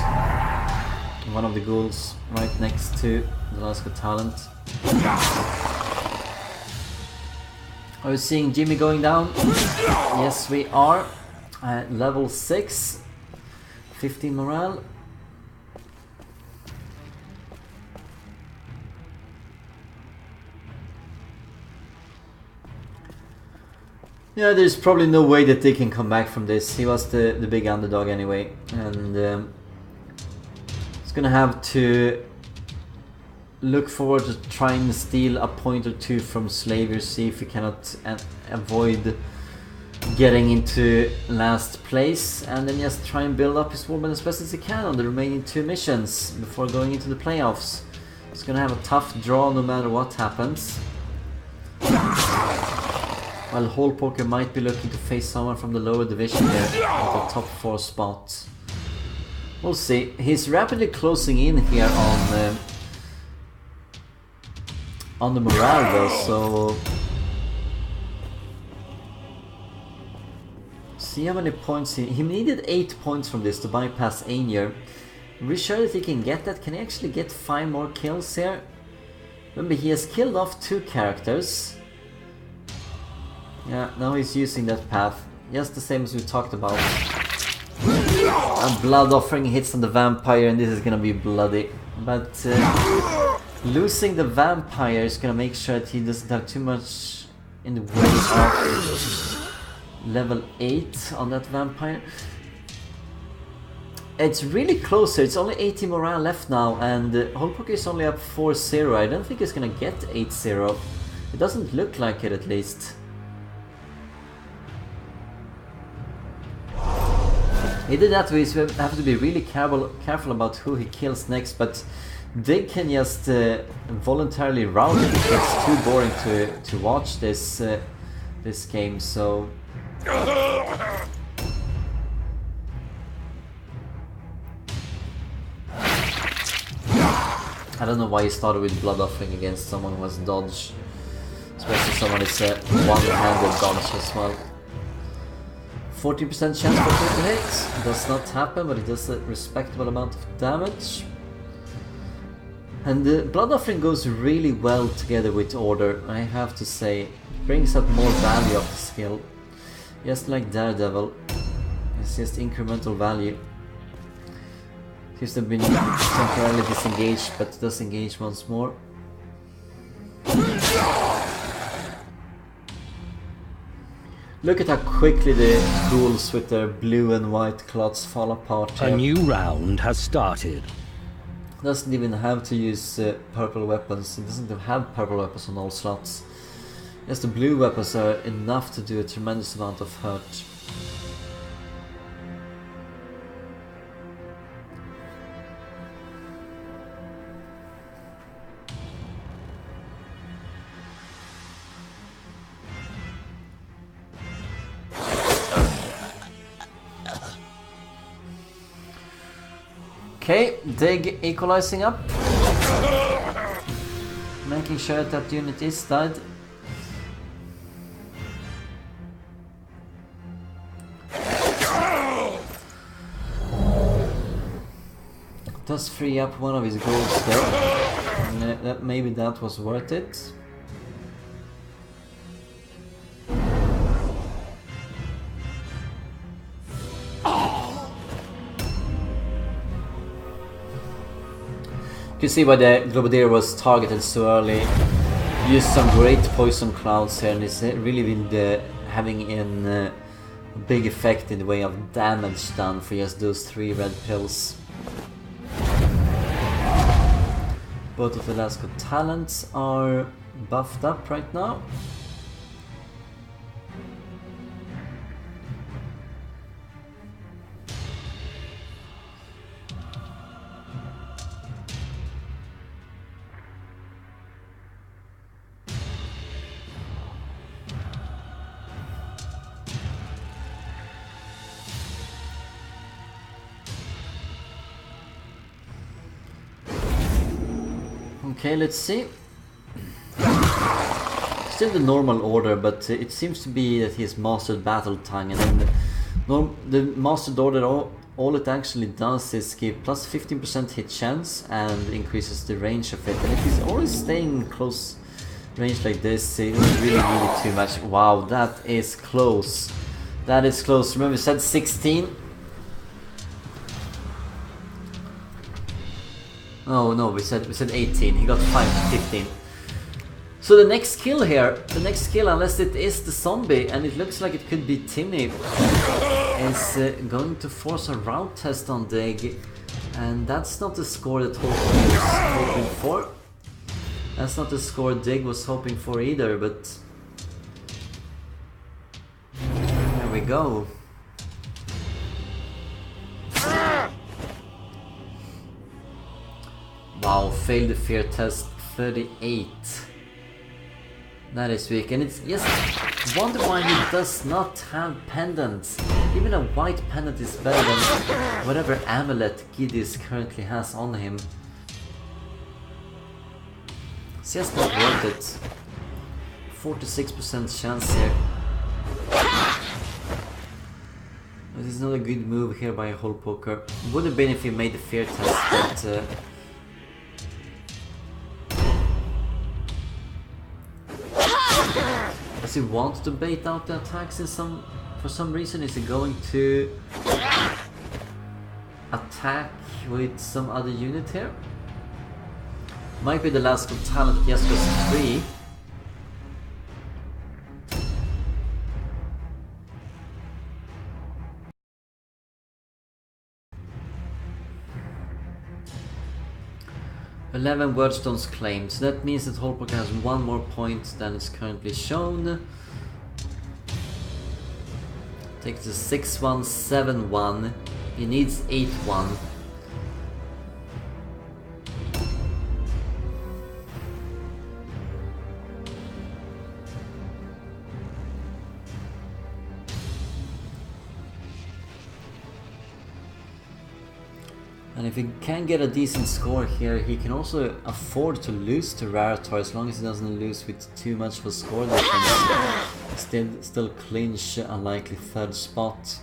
One of the ghouls right next to the Last Talent. Are we seeing Jimmy going down? Yes, we are. Level 6. 15 morale. Yeah, there's probably no way that they can come back from this. He was the big underdog anyway, and he's gonna have to look forward to trying to steal a point or two from Slavier, see if he cannot avoid getting into last place, and then just try and build up his movement as best as he can on the remaining 2 missions before going into the playoffs. He's gonna have a tough draw no matter what happens. While Hole Poker might be looking to face someone from the lower division here at the top 4 spot. We'll see. He's rapidly closing in here on the morale though, so see how many points he needed 8 points from this to bypass Ainir. Are we sure that he can get that? Can he actually get 5 more kills here? Remember, he has killed off 2 characters. Yeah, now he's using that path, just the same as we talked about. A blood offering hits on the vampire and this is gonna be bloody. But losing the vampire is gonna make sure that he doesn't have too much in the way of level 8 on that vampire. It's really closer, it's only 80 morale left now, and Hole Poker is only up 4-0. I don't think he's gonna get 8-0. It doesn't look like it, at least. Either that way, so we have to be really careful about who he kills next, but Dig can just voluntarily route if it gets too boring to watch this this game, so... I don't know why he started with Blood Offering against someone who has dodge. Especially someone is one-handed dodge as well. 40% chance for critical hit. Does not happen, but it does a respectable amount of damage. And the Blood Offering goes really well together with Order, I have to say. Brings up more value of the skill. Just like Daredevil. It's just incremental value. Seems to have been temporarily disengaged, but does engage once more. Look at how quickly the ghouls with their blue and white clots fall apart here. A new round has started. Doesn't even have to use purple weapons. It doesn't have purple weapons on all slots. Just the blue weapons are enough to do a tremendous amount of hurt. Okay, Dig equalizing up. Making sure that unit is dead. Does free up one of his goals though. Maybe that was worth it. You can see why the Globadier was targeted so early. Used some great poison clouds here, and it's really been having a big effect in the way of damage done for just those 3 red pills. Both of the Lasco talents are buffed up right now. Okay, let's see. Still the normal order, but it seems to be that he's mastered Battle Tongue, and then the mastered order, all it actually does is give plus 15% hit chance and increases the range of it. And if he's always staying close range like this, he doesn't really need it too much. Wow, that is close. That is close. Remember, we said 16. Oh no, we said 18. He got 15. So the next kill here, unless it is the zombie, and it looks like it could be Timmy, is going to force a route test on Dig, and that's not the score that Holcomb was hoping for. That's not the score Dig was hoping for either, but there we go. Wow, failed the fear test, 38. That is weak, and it's just wonder why he does not have pendants. Even a white pendant is better than whatever amulet Gideus currently has on him. It's just not worth it. 46% chance here. This is not a good move here by a hole poker. Would have been if he made the fear test, but does he want to bait out the attacks for some reason? Is he going to attack with some other unit here? Might be the last good talent, just goes 3. "11 wordstones claimed," so that means that Holbrook has 1 more point than is currently shown. Takes the 6-1, 7-1. He needs 8-1. And if he can get a decent score here, he can also afford to lose to Raritar as long as he doesn't lose with too much of a score difference. Still clinch a likely third spot.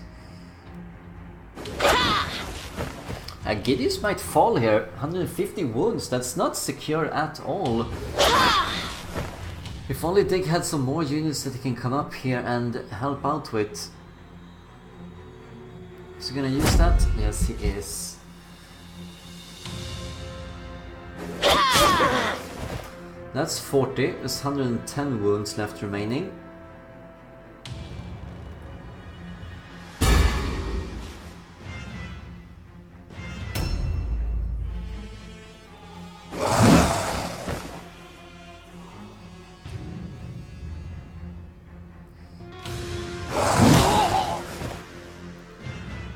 Gideus might fall here. 150 wounds, that's not secure at all. If only Dig had some more units that he can come up here and help out with. Is he gonna use that? Yes, he is. That's 40, there's 110 wounds left remaining.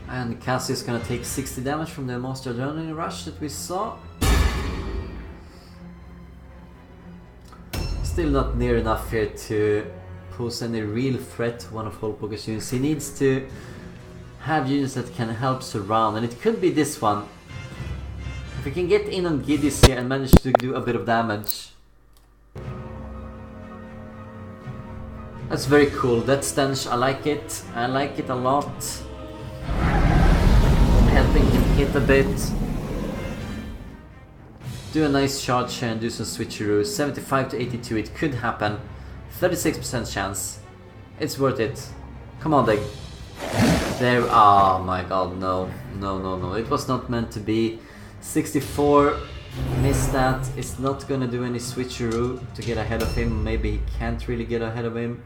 And Cassie is gonna take 60 damage from the Monster Adrenaline Rush that we saw. Still not near enough here to pose any real threat to one of Holpoker's units. He needs to have units that can help surround, and it could be this one. If we can get in on Gideus here and manage to do a bit of damage. That's very cool, that stench, I like it a lot. Helping him hit a bit. Do a nice charge here and do some switcheroos. 75 to 82, it could happen. 36% chance. It's worth it. Come on, Dig. There, oh my god, no. No. It was not meant to be. 64, missed that. It's not gonna do any switcheroo to get ahead of him. Maybe he can't really get ahead of him.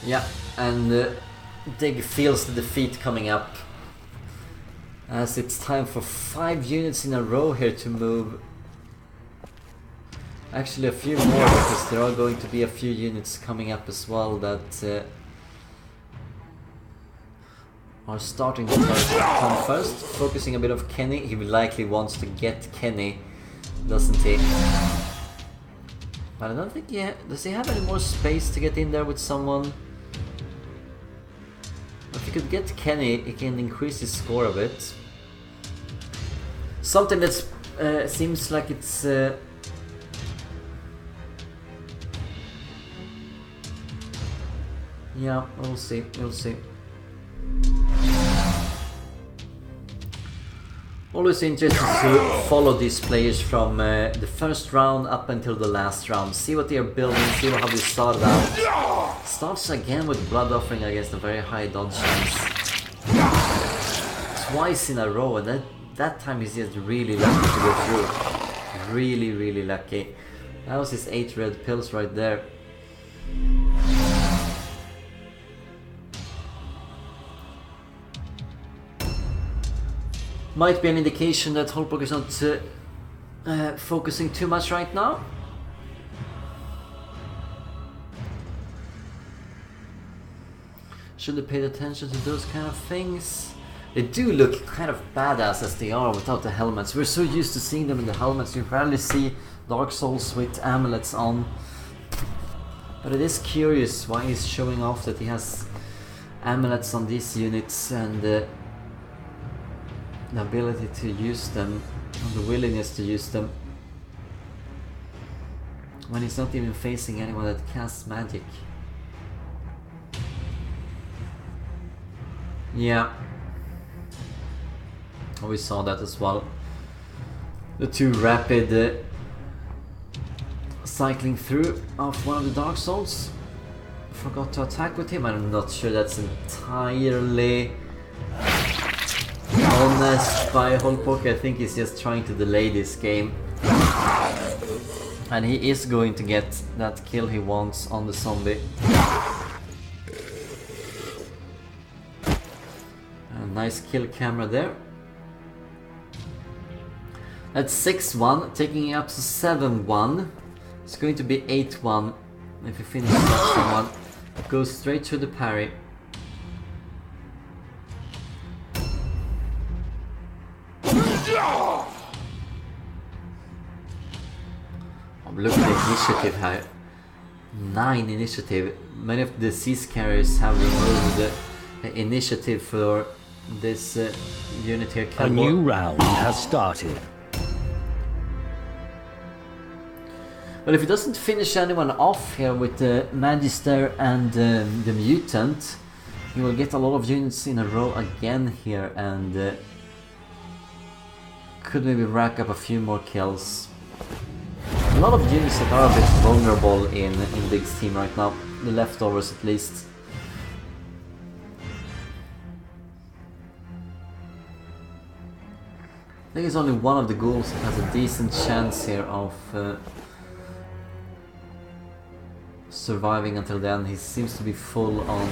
Yeah, and Dig feels the defeat coming up, as it's time for 5 units in a row here to move. Actually a few more, because there are going to be a few units coming up as well that are starting to come first. Focusing a bit of Kenny, he likely wants to get Kenny, doesn't he? But I don't think does he have any more space to get in there with someone? If he could get Kenny, he can increase his score a bit. Something that seems like it's yeah, we'll see. Always interesting to follow these players from the first round up until the last round. See what they are building, see how they started out. Starts again with Blood Offering against a very high dodge chance. Twice in a row, and that time he's just really lucky to go through. Really lucky. That was his 8 red pills right there. Might be an indication that Holpoker is not focusing too much right now. Should have paid attention to those kind of things. They do look kind of badass as they are without the helmets. We're so used to seeing them in the helmets, you rarely see Dark Souls with amulets on. But it is curious why he's showing off that he has amulets on these units, and the ability to use them, and the willingness to use them, when he's not even facing anyone that casts magic. Yeah, we saw that as well. The too rapid cycling through of one of the Dark Souls. Forgot to attack with him. I'm not sure that's entirely honest by Holpoker. I think he's just trying to delay this game. And he is going to get that kill he wants on the zombie. A nice kill camera there. That's 6-1, taking it up to 7-1. It's going to be 8-1 if he finishes that one. Goes straight to the parry. I'm looking at the initiative here. 9 initiative. Many of the disease carriers have removed the initiative for this unit here. A new round has started. Well, if he doesn't finish anyone off here with the Magister and the Mutant, he will get a lot of units in a row again here and could maybe rack up a few more kills. A lot of units that are a bit vulnerable in Dig's team right now, the leftovers at least. I think it's only one of the ghouls that has a decent chance here of surviving until then. He seems to be full on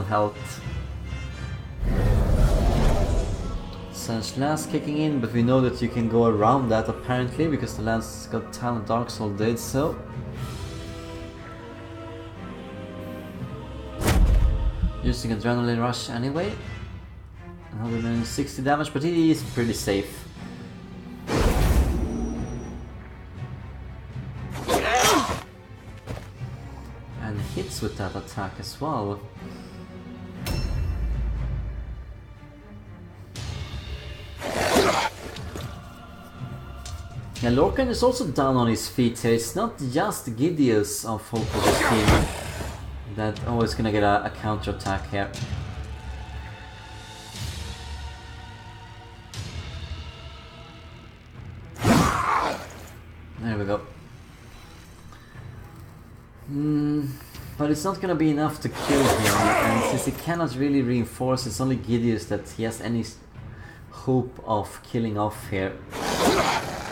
health. Sense Lance kicking in, but we know that you can go around that apparently because the Lance Got Talent Dark Soul did so. Using Adrenaline Rush anyway. 160 damage, but he is pretty safe. And hits with that attack as well. Yeah, Lorcan is also down on his feet here. It's not just Gideus of Hope's team that always gonna get a counter attack here. There we go. But it's not gonna be enough to kill him, and since he cannot really reinforce, it's only Gideus that he has any hope of killing off here.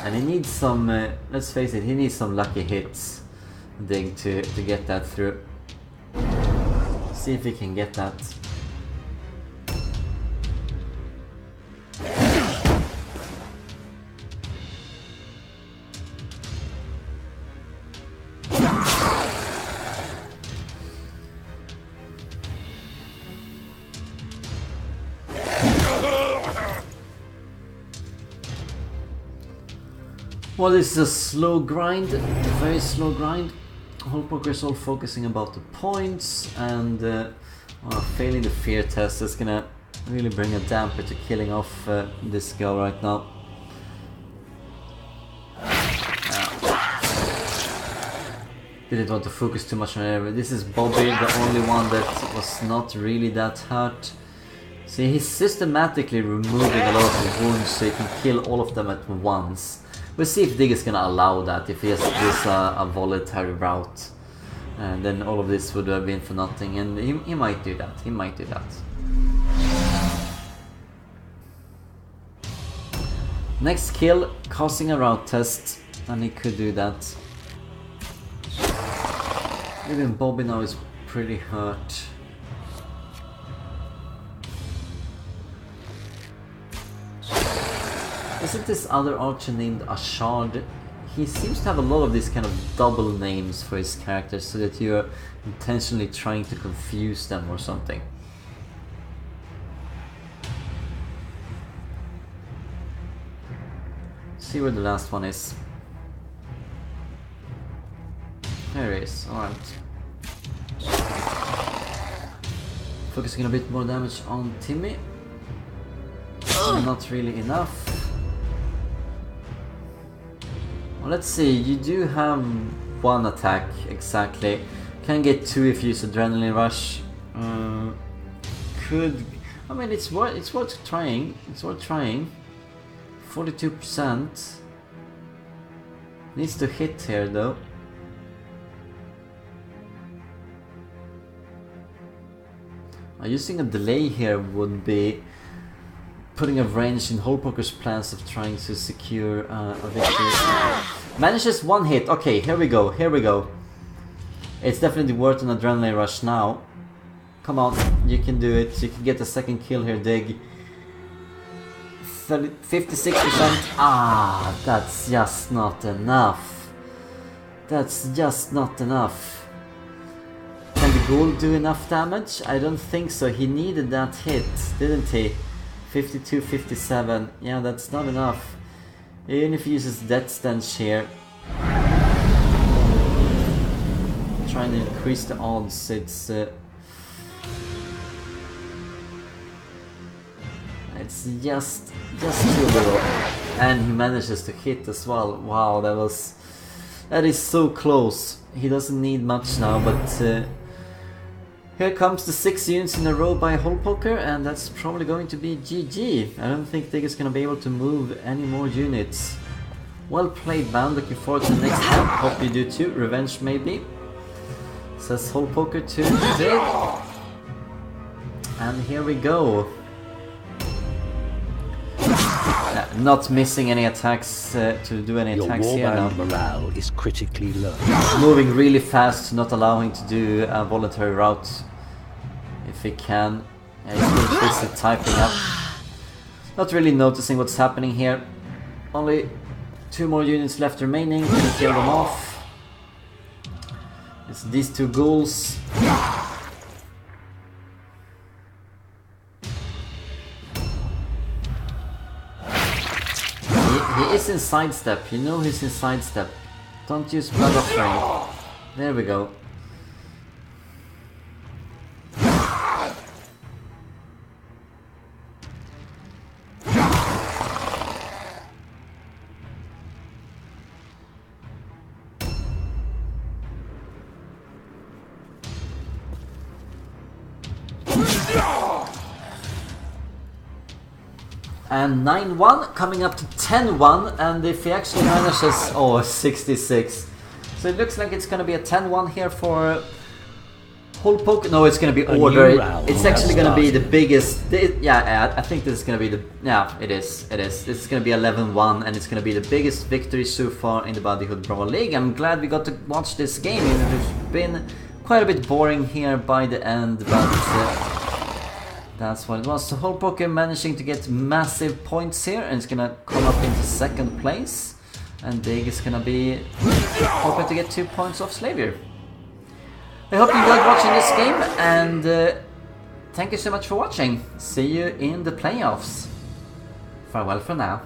And he needs some, let's face it, he needs some lucky hits, Dig, to get that through. See if he can get that. Well, this is a slow grind, very slow grind. Hullpoker is all focusing about the points, and failing the fear test is gonna really bring a damper to killing off this girl right now. Didn't want to focus too much on her. This is Bobby, the only one that was not really that hurt. See, he's systematically removing a lot of the wounds so he can kill all of them at once. We'll see if Dig is gonna allow that, if he has this a voluntary route. And then all of this would have been for nothing, and he might do that, he might do that. Next kill, causing a route test, and he could do that. Even Bobby now is pretty hurt. Isn't this other archer named Ashard? He seems to have a lot of these kind of double names for his characters so that you're intentionally trying to confuse them or something. See where the last one is. There he is, alright. Focusing a bit more damage on Timmy. Not really enough. Well, let's see, you do have one attack exactly. Can get two if you use Adrenaline Rush. Could, I mean, it's worth trying. It's worth trying. 42%. Needs to hit here though. Using a delay here would be putting a wrench in Hullpoker's plans of trying to secure a victory. Manages one hit. Okay, here we go, here we go. It's definitely worth an Adrenaline Rush now. Come on, you can do it. You can get the second kill here, Dig. 56%. Ah, that's just not enough. That's just not enough. Can the ghoul do enough damage? I don't think so. He needed that hit, didn't he? 52, 57. Yeah, that's not enough. Even if he uses Death Stench here. trying to increase the odds. It's just too little, and he manages to hit as well. Wow, that is so close. He doesn't need much now, but here comes the 6 units in a row by Hole Poker, and that's probably going to be GG. I don't think Dig is going to be able to move any more units. Well played, man. Looking forward to the next time. Hope you do too. Revenge maybe. Says Hole Poker to Dig. And here we go. Not missing any attacks to do any attacks here now. Your morale is critically low. Moving really fast, not allowing to do a voluntary route if he can. He's still busy typing up. Not really noticing what's happening here. Only 2 more units left remaining. Can kill them off. It's these 2 ghouls. He is in sidestep, you know he's in sidestep. Don't use blood offering. There we go. And 9-1 coming up to 10-1, and if he actually manages, 66. So it looks like it's gonna be a 10-1 here for Hole Poker. No, it's gonna be order. It's actually gonna be the biggest. Yeah, I think this is gonna be the. Yeah, it is. This is gonna be 11-1, and it's gonna be the biggest victory so far in the Bodyhood Brawl League. I'm glad we got to watch this game. It's been quite a bit boring here by the end, but. That's what it was. So Hole Poker managing to get massive points here, and it's gonna come up into 2nd place. And Dig is gonna be hoping to get 2 points off Slavier. I hope you enjoyed watching this game, and thank you so much for watching. See you in the playoffs. Farewell for now.